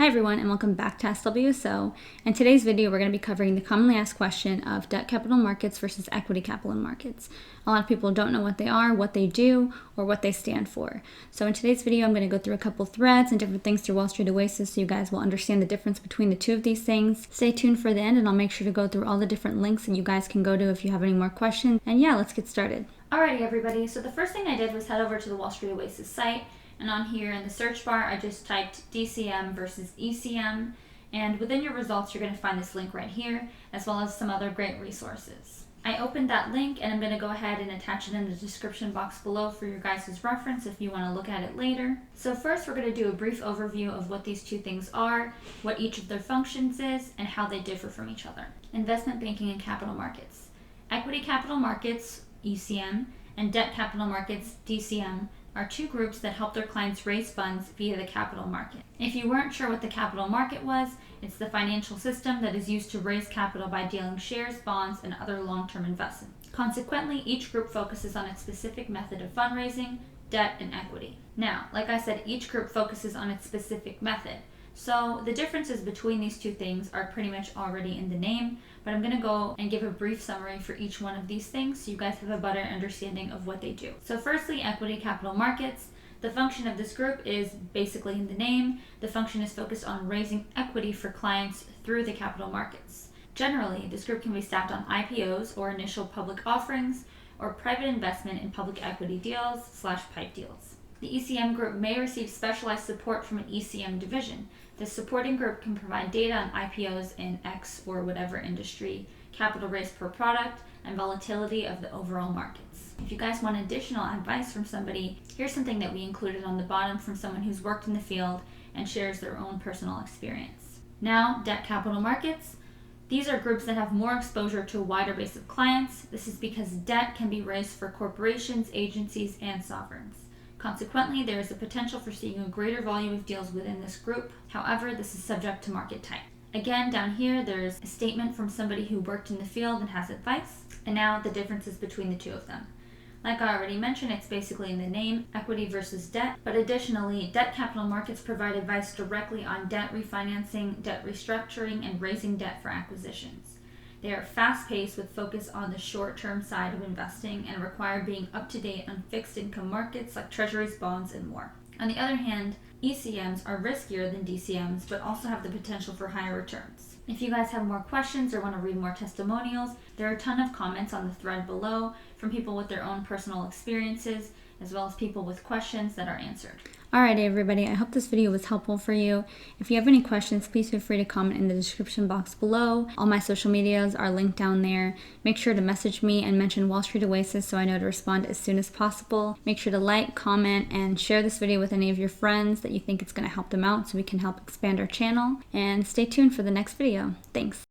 Hi everyone and welcome back to WSO. In today's video we're going to be covering the commonly asked question of debt capital markets versus equity capital markets. A lot of people don't know what they are, what they do, or what they stand for. So in today's video I'm going to go through a couple threads and different things through Wall Street Oasis so you guys will understand the difference between the two of these things. Stay tuned for the end and I'll make sure to go through all the different links that you guys can go to if you have any more questions. And yeah, let's get started. Alrighty everybody, so the first thing I did was head over to the Wall Street Oasis site. And on here in the search bar, I just typed DCM versus ECM. And within your results, you're going to find this link right here, as well as some other great resources. I opened that link and I'm going to go ahead and attach it in the description box below for your guys' reference if you want to look at it later. So first, we're going to do a brief overview of what these two things are, what each of their functions is, and how they differ from each other. Investment banking and capital markets. Equity capital markets, ECM, and debt capital markets, DCM, are two groups that help their clients raise funds via the capital market. If you weren't sure what the capital market was, it's the financial system that is used to raise capital by dealing shares, bonds, and other long-term investments. Consequently, each group focuses on its specific method of fundraising, debt, and equity. Now, like I said, each group focuses on its specific method. So the differences between these two things are pretty much already in the name, but I'm going to go and give a brief summary for each one of these things so you guys have a better understanding of what they do. So firstly, equity capital markets. The function of this group is basically in the name. The function is focused on raising equity for clients through the capital markets. Generally, this group can be staffed on IPOs or initial public offerings or private investment in public equity deals / PIPE deals. The ECM group may receive specialized support from an ECM division. The supporting group can provide data on IPOs in X or whatever industry, capital raised per product, and volatility of the overall markets. If you guys want additional advice from somebody, here's something that we included on the bottom from someone who's worked in the field and shares their own personal experience. Now, debt capital markets. These are groups that have more exposure to a wider base of clients. This is because debt can be raised for corporations, agencies, and sovereigns. Consequently, there is a potential for seeing a greater volume of deals within this group. However, this is subject to market type. Again, down here, there's a statement from somebody who worked in the field and has advice. And now the differences between the two of them. Like I already mentioned, it's basically in the name, equity versus debt. But additionally, debt capital markets provide advice directly on debt refinancing, debt restructuring, and raising debt for acquisitions. They are fast-paced with focus on the short-term side of investing and require being up-to-date on fixed income markets like treasuries, bonds, and more. On the other hand, ECMs are riskier than DCMs but also have the potential for higher returns. If you guys have more questions or want to read more testimonials, there are a ton of comments on the thread below from people with their own personal experiences as well as people with questions that are answered. Alright everybody, I hope this video was helpful for you. If you have any questions, please feel free to comment in the description box below. All my social medias are linked down there. Make sure to message me and mention Wall Street Oasis so I know to respond as soon as possible. Make sure to like, comment, and share this video with any of your friends that you think it's going to help them out so we can help expand our channel. And stay tuned for the next video. Thanks.